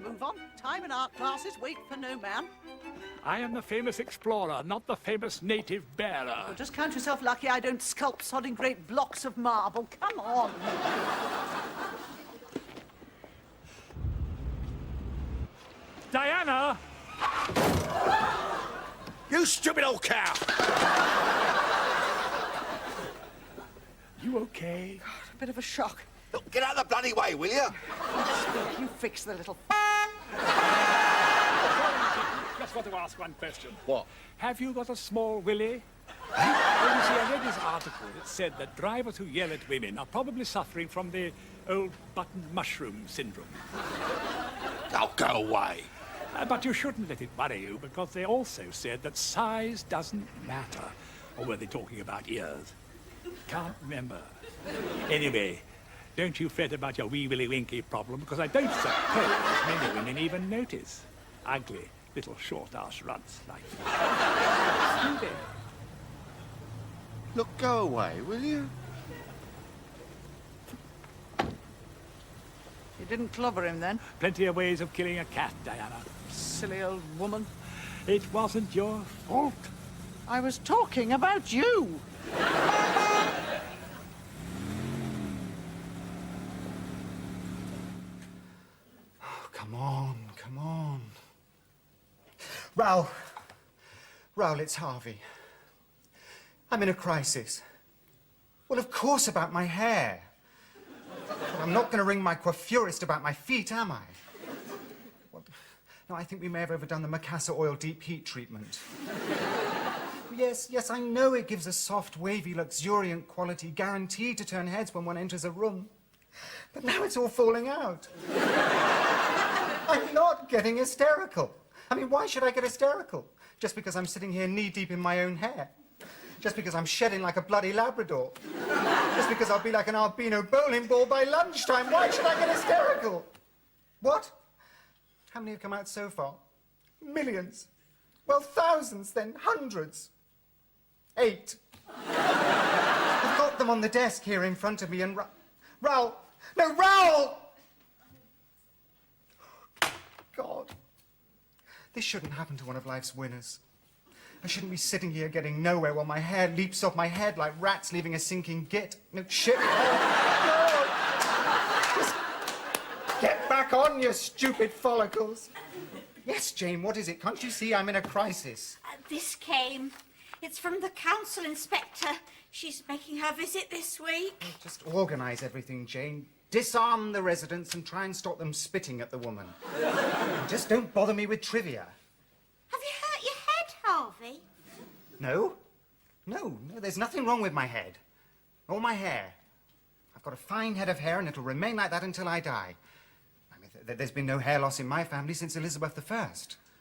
move on. Time and art classes wait for no man. I am the famous explorer, not the famous native bearer. Well, just count yourself lucky I don't sculpt sodding great blocks of marble. Come on. Diana! You stupid old cow! You okay? God, a bit of a shock. Look, get out of the bloody way, will you? You fix the little... Just want to ask one question. What? Have you got a small willy? Well, you see, I read this article that said that drivers who yell at women are probably suffering from the old button mushroom syndrome. Oh, go away. But you shouldn't let it worry you, because they also said that size doesn't matter. Or were they talking about ears? Can't remember. Anyway, don't you fret about your wee willy winky problem, because I don't suppose many women even notice ugly little short-ass runts like that. Look, go away, will you? You didn't clobber him then? Plenty of ways of killing a cat, Diana. Silly old woman. It wasn't your fault. I was talking about you. Oh, come on, come on. Raoul, it's Harvey. I'm in a crisis. Well, of course, about my hair. But I'm not going to ring my coiffurist about my feet, am I? Well, no, I think we may have overdone the macassar oil deep heat treatment. Yes, I know it gives a soft, wavy, luxuriant quality guaranteed to turn heads when one enters a room. But now it's all falling out. I'm not getting hysterical. I mean, why should I get hysterical? Just because I'm sitting here knee-deep in my own hair? Just because I'm shedding like a bloody Labrador? Just because I'll be like an albino bowling ball by lunchtime? Why should I get hysterical? What? How many have come out so far? Millions. Well, thousands then, hundreds. 8. I've got them on the desk here in front of me and Raoul! No, Raoul! God. This shouldn't happen to one of life's winners. I shouldn't be sitting here getting nowhere while my hair leaps off my head like rats leaving a sinking git. No, shit. Oh, no. Just get back on, you stupid follicles. Yes, Jane, what is it? Can't you see I'm in a crisis? This came. It's from the council inspector. She's making her visit this week. Just organise everything, Jane. Disarm the residents and try and stop them spitting at the woman. Just don't bother me with trivia. Have you hurt your head, Harvey? No, there's nothing wrong with my head. Or my hair. I've got a fine head of hair and it'll remain like that until I die. I mean, there's been no hair loss in my family since Elizabeth I.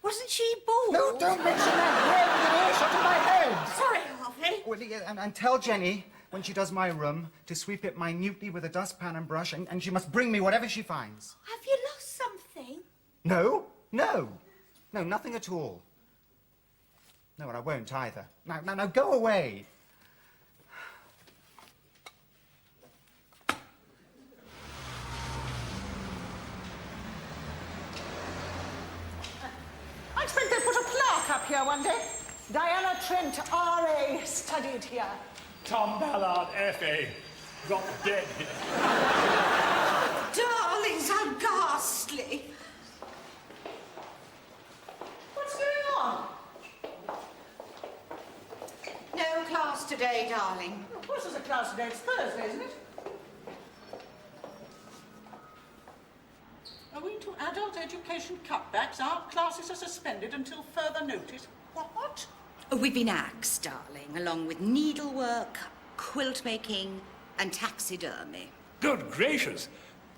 Wasn't she bald? No, don't mention that hair with an earshot of my head! Sorry, Harvey. Well, yeah, and tell Jenny, when she does my room, to sweep it minutely with a dustpan and brush, and she must bring me whatever she finds. Have you lost something? No, nothing at all. No, and I won't either. Now, go away. I expect they put a plaque up here one day. Diana Trent, R.A., studied here. Tom Ballard, F.A., got dead here. Darlings, how ghastly. What's going on? No class today, darling. Of course there's a class today. It's Thursday, isn't it? Owing to adult education cutbacks, art classes are suspended until further notice. What? We've been axed, darling, along with needlework, quilt making, and taxidermy. Good gracious!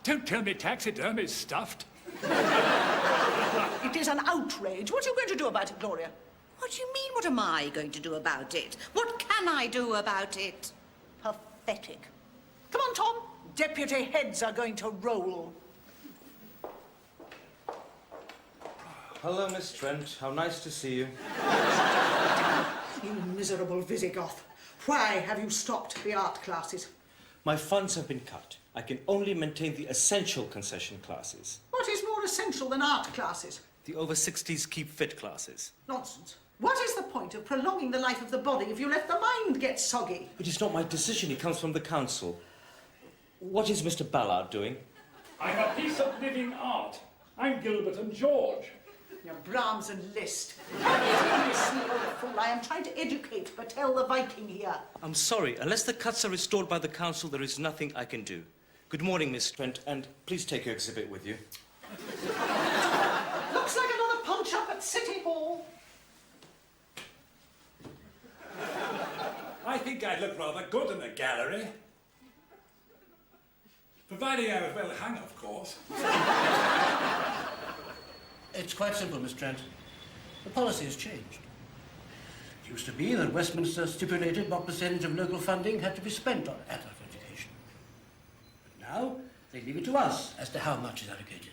Don't tell me taxidermy's stuffed. It is an outrage. What are you going to do about it, Gloria? What do you mean, what am I going to do about it? What can I do about it? Pathetic. Come on, Tom. Deputy heads are going to roll. Hello, Miss Trent. How nice to see you. You miserable Visigoth. Why have you stopped the art classes? My funds have been cut. I can only maintain the essential concession classes. What is more essential than art classes? The over 60s keep fit classes. Nonsense. What is the point of prolonging the life of the body if you let the mind get soggy? It is not my decision, it comes from the council. What is Mr. Ballard doing? I'm a piece of living art. I'm Gilbert and George. Your Brahms and Liszt. Listen, you're a fool. I am trying to educate Patel the Viking here. I'm sorry, unless the cuts are restored by the council, there is nothing I can do. Good morning, Miss Trent, and please take your exhibit with you. Looks like another punch-up at City Hall. I think I'd look rather good in a gallery. Providing I was well hung, of course. It's quite simple, Miss Trent. The policy has changed. It used to be that Westminster stipulated what percentage of local funding had to be spent on adult education. But now, they leave it to us as to how much is allocated.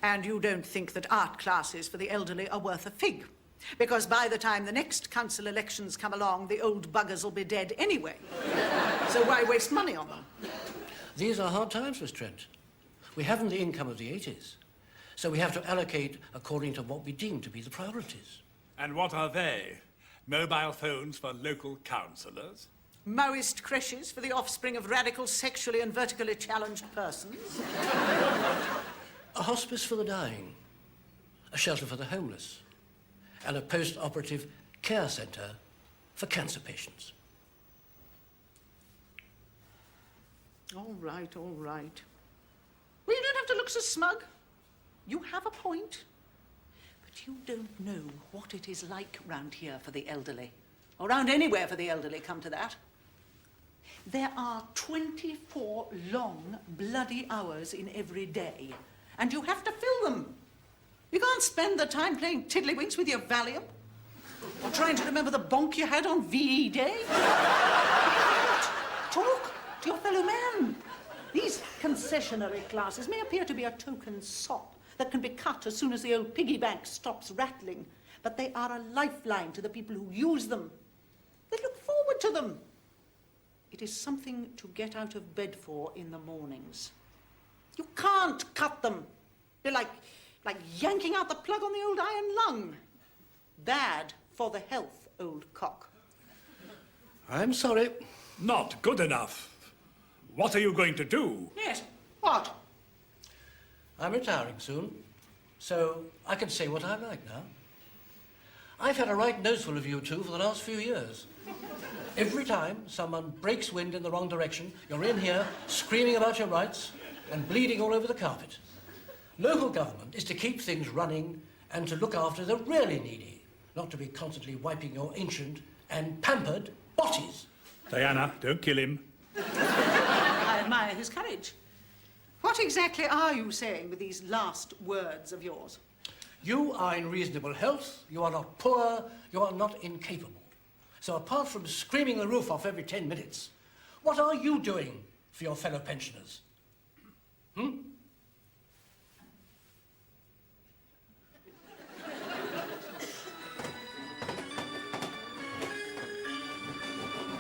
And you don't think that art classes for the elderly are worth a fig? Because by the time the next council elections come along, the old buggers will be dead anyway. So why waste money on them? These are hard times, Miss Trent. We haven't the income of the 80s. So we have to allocate according to what we deem to be the priorities. And what are they? Mobile phones for local councillors? Maoist creches for the offspring of radical sexually and vertically challenged persons? A hospice for the dying, a shelter for the homeless, and a post-operative care centre for cancer patients. All right, all right. Well, you don't have to look so smug. You have a point. But you don't know what it is like round here for the elderly. Or round anywhere for the elderly, come to that. There are 24 long, bloody hours in every day. And you have to fill them. You can't spend the time playing tiddlywinks with your Valium. Or trying to remember the bonk you had on VE Day. Talk to your fellow man. These concessionary classes may appear to be a token sop that can be cut as soon as the old piggy bank stops rattling, but they are a lifeline to the people who use them. They look forward to them. It is something to get out of bed for in the mornings. You can't cut them. They're like yanking out the plug on the old iron lung. Bad for the health, old cock. I'm sorry. Not good enough. What are you going to do? Yes, what? I'm retiring soon, so I can say what I like now. I've had a right noseful of you two for the last few years. Every time someone breaks wind in the wrong direction, you're in here screaming about your rights and bleeding all over the carpet. Local government is to keep things running and to look after the really needy, not to be constantly wiping your ancient and pampered botties. Diana, don't kill him. I admire his courage. What exactly are you saying with these last words of yours? You are in reasonable health, you are not poor, you are not incapable. So apart from screaming the roof off every 10 minutes, what are you doing for your fellow pensioners?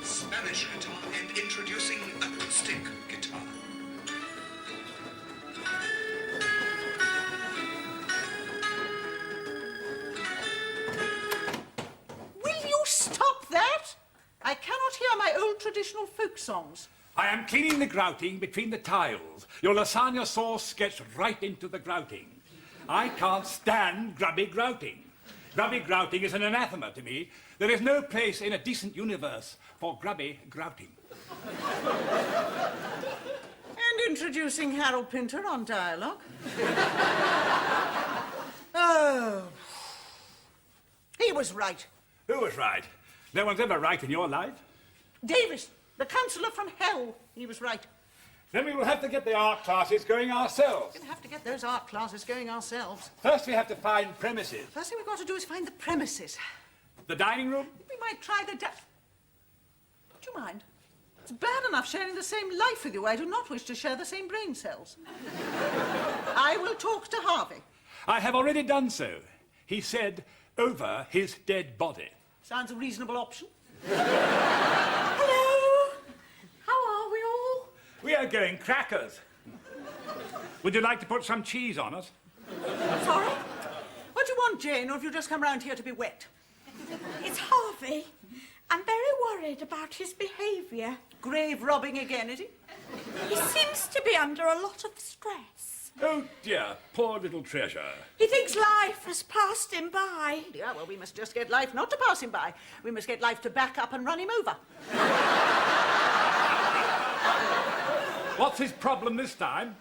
Spanish guitar and introducing acoustic guitar. Will you stop that? I cannot hear my old traditional folk songs. I am cleaning the grouting between the tiles. Your lasagna sauce gets right into the grouting. I can't stand grubby grouting. Grubby grouting is an anathema to me. There is no place in a decent universe for grubby grouting. And introducing Harold Pinter on dialogue. Oh. He was right. Who was right? No one's ever right in your life. Davis, the councillor from hell, he was right. Then we will have to get the art classes going ourselves. We're going to have to get those art classes going ourselves. First we have to find premises. First thing we've got to do is find the premises. The dining room? We might try the Do you mind? It's bad enough sharing the same life with you. I do not wish to share the same brain cells. I will talk to Harvey. I have already done so. He said, over his dead body. Sounds a reasonable option. Hello. How are we all? We are going crackers. Would you like to put some cheese on us? wrong, Jane, or have you just come round here to be wet? It's Harvey. I'm very worried about his behaviour. Grave robbing again, is he? He seems to be under a lot of stress. Oh, dear, poor little treasure. He thinks life has passed him by. Yeah, well, we must just get life not to pass him by. We must get life to back up and run him over. What's his problem this time?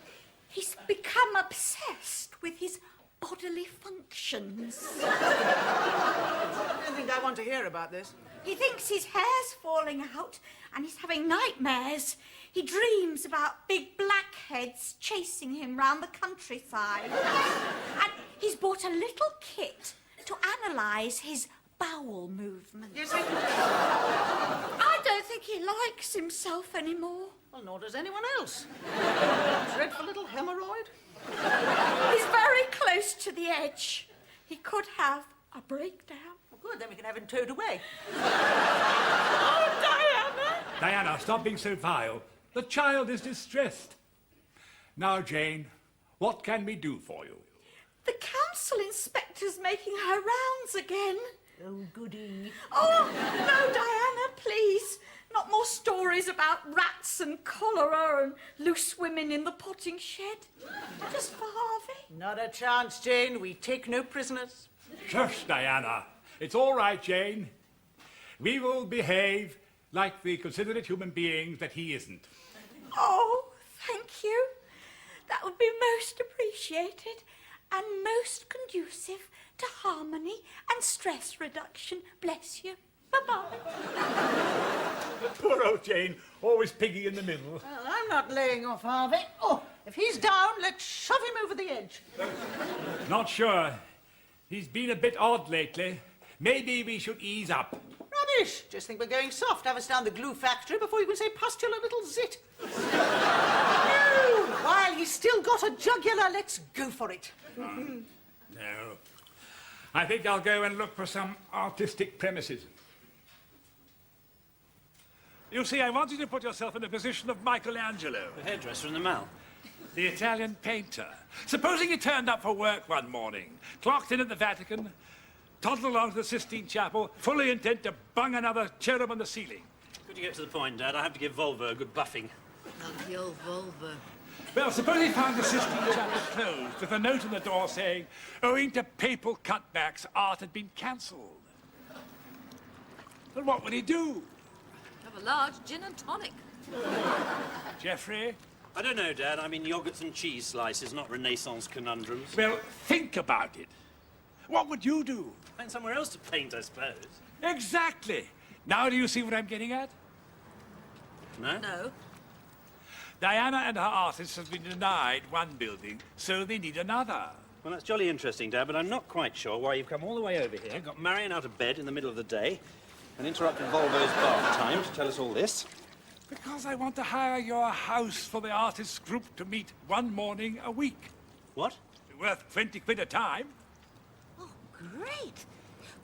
He's become obsessed with his bodily functions. I don't think I want to hear about this. He thinks his hair's falling out and he's having nightmares. He dreams about big blackheads chasing him round the countryside. And he's bought a little kit to analyse his bowel movements. Yes, I... I don't think he likes himself anymore. Well, nor does anyone else. Dreadful little hemorrhoid. He's very close to the edge. He could have a breakdown. Well, good, then we can have him towed away. Oh, Diana! Diana, stop being so vile. The child is distressed. Now, Jane, what can we do for you? The council inspector's making her rounds again. Oh, goody. Oh, no, Diana, please. Not more stories about rats and cholera and loose women in the potting shed. Just for Harvey. Not a chance, Jane. We take no prisoners. Shush, Diana. It's all right, Jane. We will behave like the considerate human beings that he isn't. Oh, thank you. That would be most appreciated and most conducive to harmony and stress reduction. Bless you. Bye-bye. Poor old Jane, always piggy in the middle. Well, I'm not laying off Harvey. Oh, if he's down, let's shove him over the edge. Not sure. He's been a bit odd lately. Maybe we should ease up. Rubbish. Just think we're going soft. Have us down the glue factory before you can say pustular little zit. No! While he's still got a jugular, let's go for it. No. I think I'll go and look for some artistic premises. You see, I want you to put yourself in the position of Michelangelo, The hairdresser in the Mall. the Italian painter. Supposing he turned up for work one morning, clocked in at the Vatican, toddled along to the Sistine Chapel, fully intent to bung another cherub on the ceiling. Could you get to the point, Dad? I have to give Volvo a good buffing. Oh, the old Volvo. Well, suppose he found the Sistine Chapel closed with a note on the door saying, owing to papal cutbacks, art had been cancelled. Then what would he do? Have a large gin and tonic. Geoffrey? I don't know, Dad. I mean, yogurts and cheese slices, not Renaissance conundrums. Well, think about it. What would you do? Find somewhere else to paint, I suppose. Exactly. Now do you see what I'm getting at? No? No. Diana and her artists have been denied one building, so they need another. Well, that's jolly interesting, Dad, but I'm not quite sure why you've come all the way over here, got Marion out of bed in the middle of the day, and interrupted Volvo's bath time to tell us all this. Because I want to hire your house for the artists group to meet one morning a week. What? Worth 20 quid a time. Oh, great.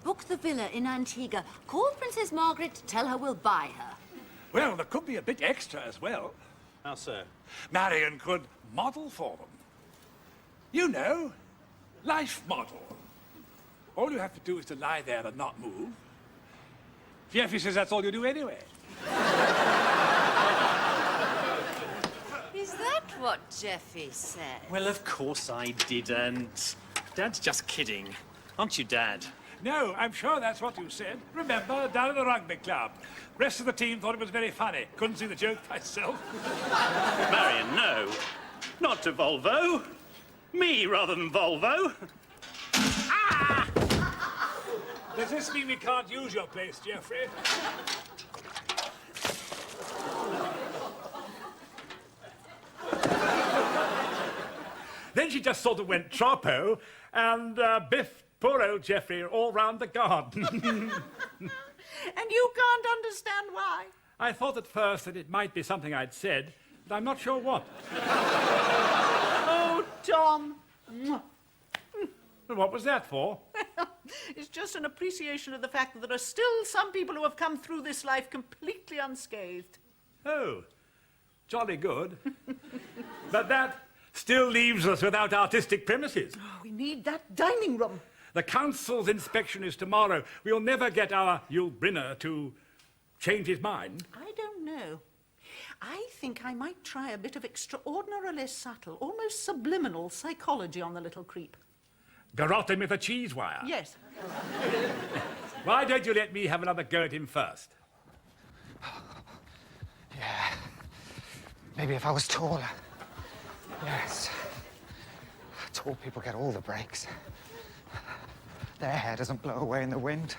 Book the villa in Antigua. Call Princess Margaret, tell her we'll buy her. Well, there could be a bit extra as well. How so? Marion could model for them. You know, life model. All you have to do is to lie there and not move. Jeffy says that's all you do anyway. Is that what Jeffy said? Well, of course I didn't. Dad's just kidding. Aren't you, Dad? No, I'm sure that's what you said. Remember, down at the rugby club. Rest of the team thought it was very funny. Couldn't see the joke myself. Marion, no. Not to Volvo. Me rather than Volvo. Ah! Does this mean we can't use your place, Geoffrey? Then she just sort of went troppo and biffed poor old Geoffrey all round the garden. And you can't understand why. I thought at first that it might be something I'd said, but I'm not sure what. Oh, Tom. Well, what was that for? It's just an appreciation of the fact that there are still some people who have come through this life completely unscathed. Oh, jolly good. But that still leaves us without artistic premises. Oh, we need that dining room. The council's inspection is tomorrow. We'll never get our Yulbrynner to change his mind. I don't know. I think I might try a bit of extraordinarily subtle, almost subliminal psychology on the little creep. Garrote him with a cheese wire. Yes. Why don't you let me have another go at him first? Yeah. Maybe if I was taller. Yes. Tall people get all the breaks. Their hair doesn't blow away in the wind.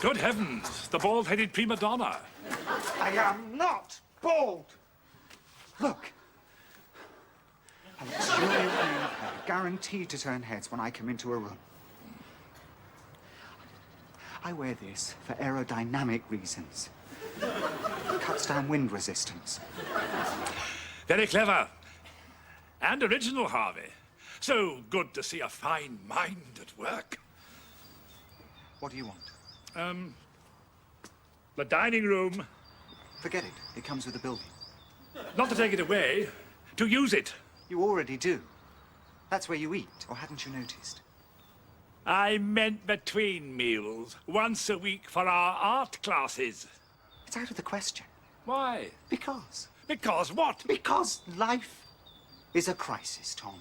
Good heavens, the bald-headed prima donna. I am not bald. Look. A luxuriant mane of hair, guaranteed to turn heads when I come into a room. I wear this for aerodynamic reasons. It cuts down wind resistance. Very clever. And original, Harvey. So good to see a fine mind at work. What do you want? The dining room. Forget it. It comes with the building. Not to take it away, to use it. You already do. That's where you eat, or hadn't you noticed? I meant between meals, once a week for our art classes. It's out of the question. Why? Because. Because what? Because life is a crisis, Tom.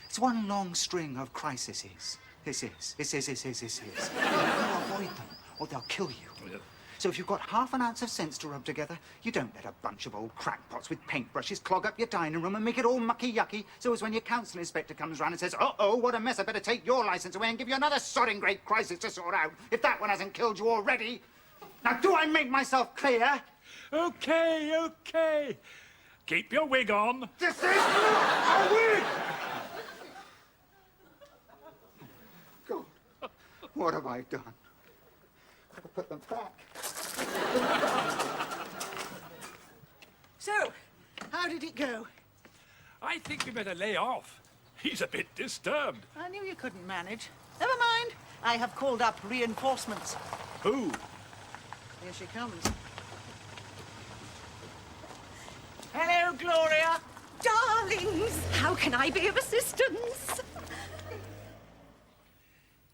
It's one long string of crises. This is. You avoid them, or they'll kill you. So if you've got half an ounce of sense to rub together, you don't let a bunch of old crackpots with paintbrushes clog up your dining room and make it all mucky-yucky, so as when your council inspector comes round and says, uh-oh, what a mess, I better take your licence away and give you another sodding great crisis to sort out, if that one hasn't killed you already. Now, do I make myself clear? Okay. Keep your wig on. This is not a wig! God, what have I done? Gotta put them back. So, how did it go? I think we better lay off. He's a bit disturbed. I knew you couldn't manage. Never mind. I have called up reinforcements. Who? Here she comes. Hello, Gloria. Darlings, how can I be of assistance?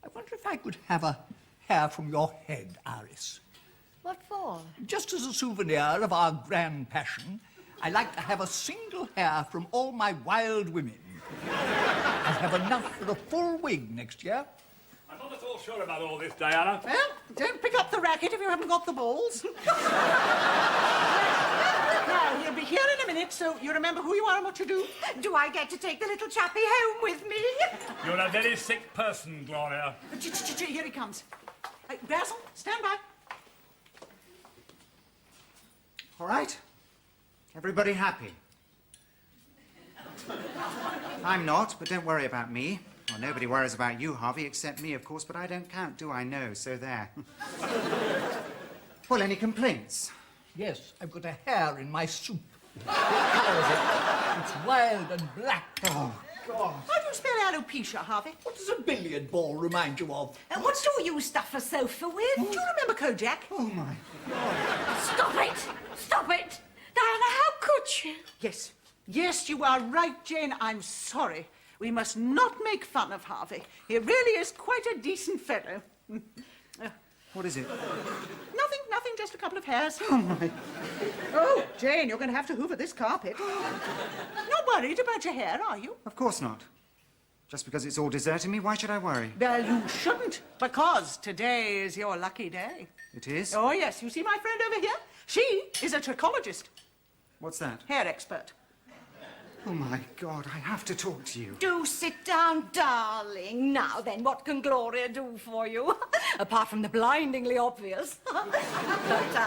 I wonder if I could have a hair from your head, Iris. What for? Just as a souvenir of our grand passion, I like to have a single hair from all my wild women. I'll have enough for a full wig next year. I'm not at all sure about all this, Diana. Well, don't pick up the racket if you haven't got the balls. Now, he'll be here in a minute, so you remember who you are and what you do. Do I get to take the little chappie home with me? You're a very sick person, Gloria. Here he comes. Basil, stand by. All right. Everybody happy? I'm not, but don't worry about me. Well, nobody worries about you, Harvey, except me, of course, but I don't count, do I? No, so there. Well, any complaints? Yes, I've got a hair in my soup. What colour is it? It's wild and black. Oh, God. How do you spell alopecia, Harvey? What does a billiard ball remind you of? And what do you stuff a sofa with? Do you remember Kojak? Oh, my. Stop it! Stop it! Diana, how could you? Yes. Yes, you are right, Jane. I'm sorry. We must not make fun of Harvey. He really is quite a decent fellow. What is it? Nothing, just a couple of hairs. Oh, my. Oh, Jane, you're going to have to hoover this carpet. Not worried about your hair, are you? Of course not. Just because it's all deserting me, why should I worry? Well, you shouldn't, because today is your lucky day. It is? Oh, yes. You see my friend over here? She is a trichologist. What's that? Hair expert. Oh, my God, I have to talk to you. Do sit down, darling. Now then, what can Gloria do for you? Apart from the blindingly obvious. But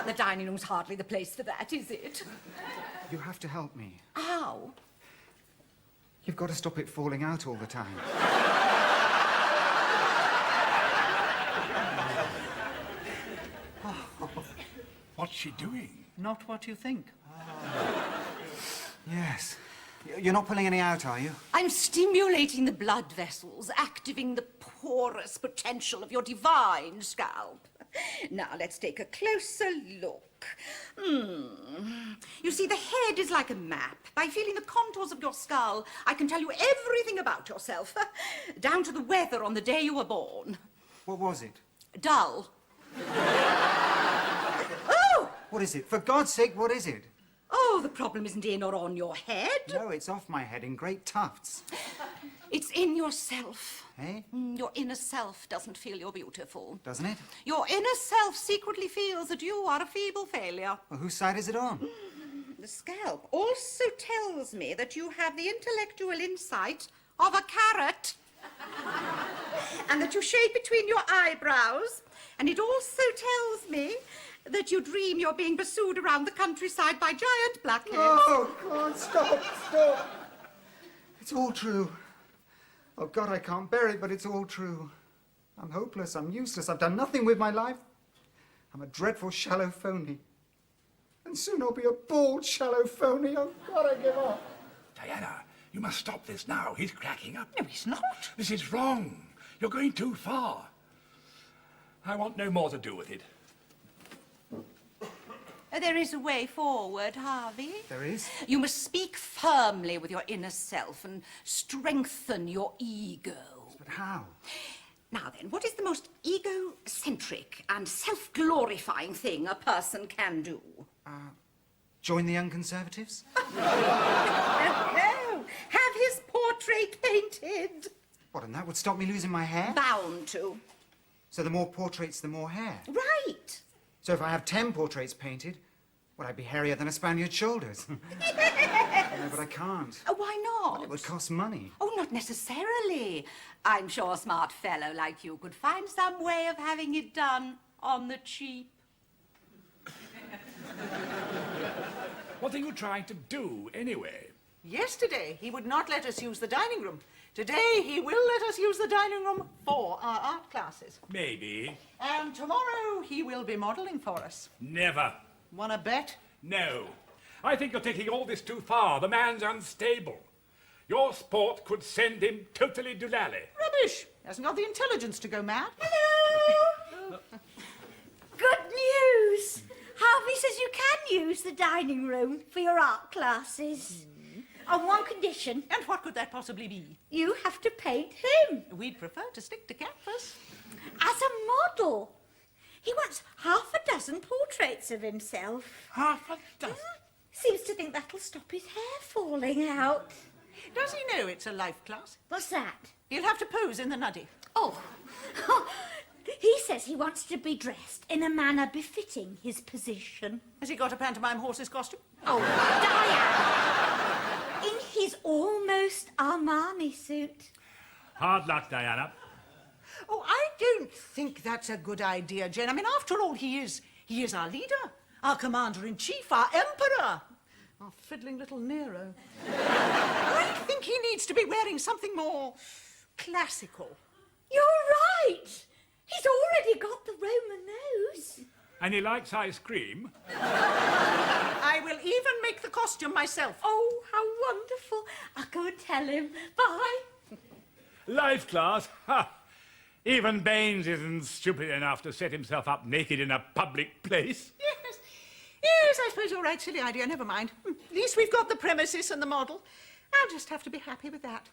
the dining room's hardly the place for that, is it? You have to help me. How? You've got to stop it falling out all the time. What's she doing? Not what you think. Yes. You're not pulling any out, are you? I'm stimulating the blood vessels, activating the porous potential of your divine scalp. Now, let's take a closer look. You see, the head is like a map. By feeling the contours of your skull, I can tell you everything about yourself, down to the weather on the day you were born. What was it? Dull. Oh! What is it? For God's sake, what is it? Oh, the problem isn't in or on your head. No, it's off my head in great tufts. It's in yourself. Eh? Your inner self doesn't feel you're beautiful. Doesn't it? Your inner self secretly feels that you are a feeble failure. Well, whose side is it on? The scalp also tells me that you have the intellectual insight of a carrot. And that you shade between your eyebrows. And it also tells me that you dream you're being pursued around the countryside by giant blackheads. Oh, God, stop. It's all true. Oh, God, I can't bear it, but it's all true. I'm hopeless, I'm useless, I've done nothing with my life. I'm a dreadful shallow phony. And soon I'll be a bald shallow phony. Oh, God, I give up. Diana, you must stop this now. He's cracking up. No, he's not. This is wrong. You're going too far. I want no more to do with it. There is a way forward, Harvey. There is? You must speak firmly with your inner self and strengthen your ego. But how? Now then, what is the most egocentric and self-glorifying thing a person can do? Join the Young Conservatives? No, have his portrait painted. What, and that would stop me losing my hair? Bound to. So the more portraits, the more hair? Right. So if I have 10 portraits painted, well, I'd be hairier than a Spaniard's shoulders. No, but I can't. Why not? It would cost money. Oh, not necessarily. I'm sure a smart fellow like you could find some way of having it done on the cheap. What are you trying to do, anyway? Yesterday, he would not let us use the dining room. Today, he will let us use the dining room for our art classes. Maybe. And tomorrow, he will be modelling for us. Never. Wanna bet? No. I think you're taking all this too far. The man's unstable. Your sport could send him totally doolally. Rubbish. Hasn't got the intelligence to go mad. Hello! Good news! Harvey says you can use the dining room for your art classes. On one condition. And what could that possibly be? You have to paint him. We'd prefer to stick to canvas. As a model. He wants half a dozen portraits of himself. Half a dozen? Seems to think that'll stop his hair falling out. Does he know it's a life class? What's that? He'll have to pose in the nuddy. Oh. He says he wants to be dressed in a manner befitting his position. Has he got a pantomime horse's costume? Oh, Diane! In his almost Armani suit. Hard luck, Diana. Oh, I don't think that's a good idea, Jane. I mean, after all, he is our leader, our commander-in-chief, our emperor, our fiddling little Nero. I think he needs to be wearing something more classical. You're right! He's already got the Roman nose. And he likes ice cream. I will even make the costume myself. Oh, how wonderful. I'll go and tell him. Bye. Life class? Ha! Even Baines isn't stupid enough to set himself up naked in a public place. Yes, I suppose you're right. Silly idea. Never mind. At least we've got the premises and the model. I'll just have to be happy with that.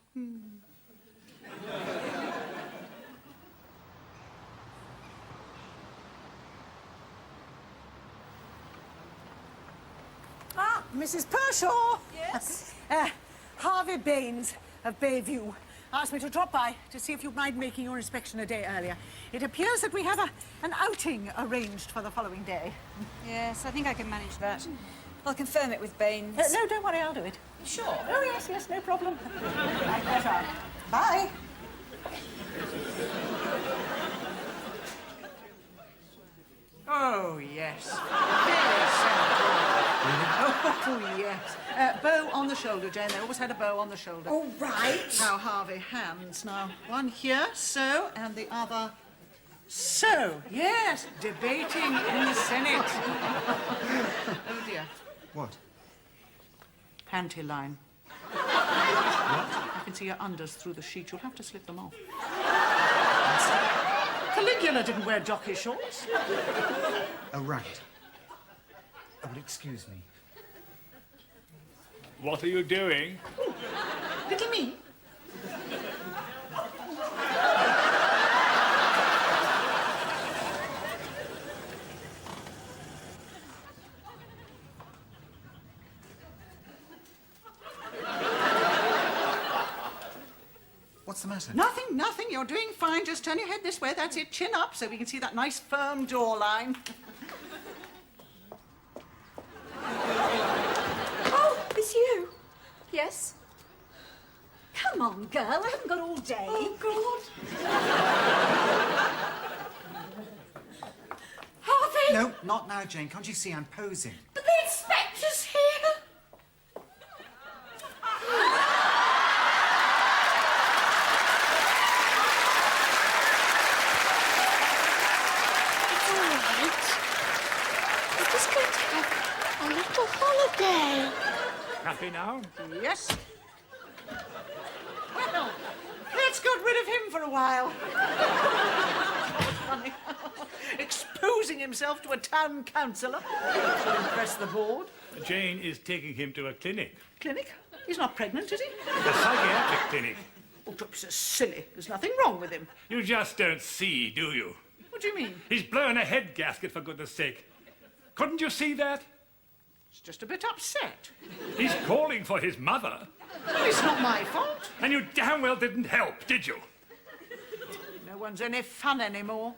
Ah, Mrs. Pershaw. Yes? Harvey Baines of Bayview asked me to drop by to see if you'd mind making your inspection a day earlier. It appears that we have an outing arranged for the following day. Yes, I think I can manage that. I'll confirm it with Baines. No, don't worry, I'll do it. Sure. Oh, yes, no problem. My pleasure. Bye. Oh, yes. Very simple. Oh, yes. Bow on the shoulder, Jane. They always had a bow on the shoulder. All right. Now, Harvey, hands. Now, one here, so, and the other so. Yes, debating in the Senate. Oh, dear. What? Panty line. What? I can see your unders through the sheet. You'll have to slip them off. Caligula didn't wear jockey shorts. Oh, right. Oh, well, excuse me. What are you doing? Little me. What's the matter? Nothing, nothing. You're doing fine. Just turn your head this way. That's it. Chin up so we can see that nice firm jawline. Oh, it's you. Yes? Come on, girl. I haven't got all day. Oh, God. Harvey! No, not now, Jane. Can't you see I'm posing? But the inspector's here. It's all right. We're just going to have a little holiday. Happy now? Yes. Well, let's get rid of him for a while. Funny. Exposing himself to a town councillor to impress the board. Jane is taking him to a clinic. Clinic? He's not pregnant, is he? A psychiatric clinic. Oh, don't be so silly. There's nothing wrong with him. You just don't see, do you? What do you mean? He's blown a head gasket, for goodness sake. Couldn't you see that? He's just a bit upset. He's calling for his mother. Well, it's not my fault. And you damn well didn't help, did you? No one's any fun anymore.